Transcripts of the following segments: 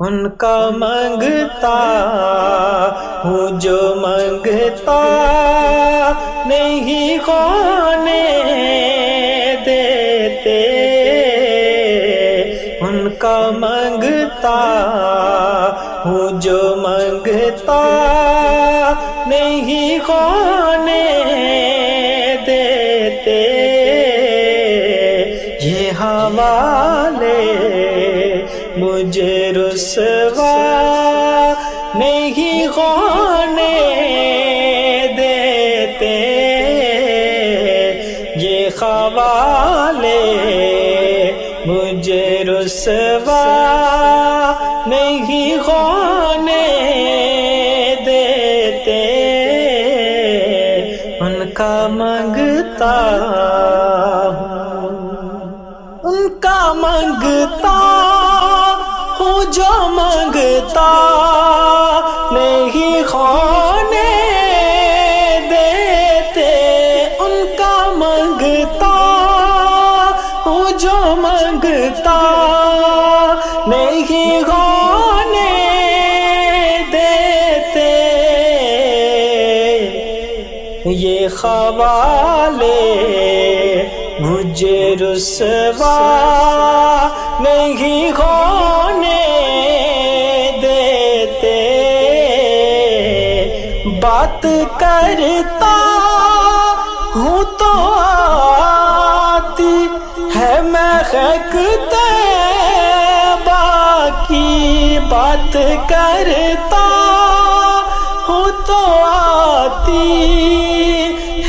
ان کا مانگتا ہوں جو مانگتا نہیں ہونے دیتے، ان کا مانگتا ہوں جو مانگتا نہیں ہونے دیتے، یہ حوالے مجھے رسوا نہیں ہونے دیتے، یہ حوالے مجھے رسوا نہیں ہونے دیتے، ان کا مانگتا ان کا مانگتا ہوں جو مانگتا نہیں ہونے دیتے، ان کا مانگتا ہوں جو مانگتا نہیں ہونے دیتے، یہ حوالے مجھے رسوا نہیں ہونے دیتے، بات کرتا ہوں تو آتی ہے مہک طیبہ کی، بات کرتا ہوں تو آتی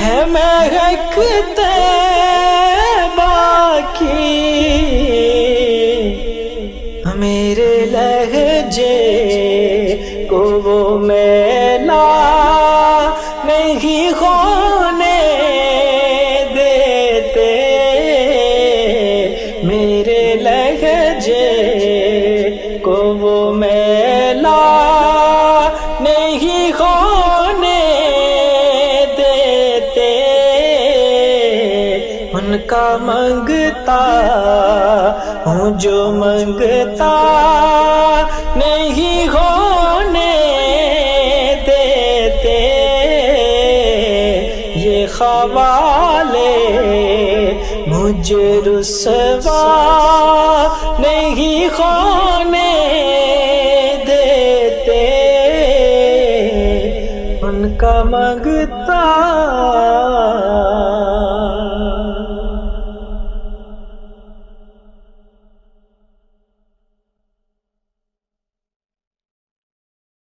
ہے مہک طیبہ کی، میرے لہجے کو وہ میلا نہیں ہونے دیتے، میرے لہجے کو وہ میلا نہیں ہونے دیتے، ان کا مانگتا ہوں جو مانگتا نہیں ہونے دیتے، یہ حوالے مجھے رسوا نہیں ہونے دیتے، ان کا مانگتا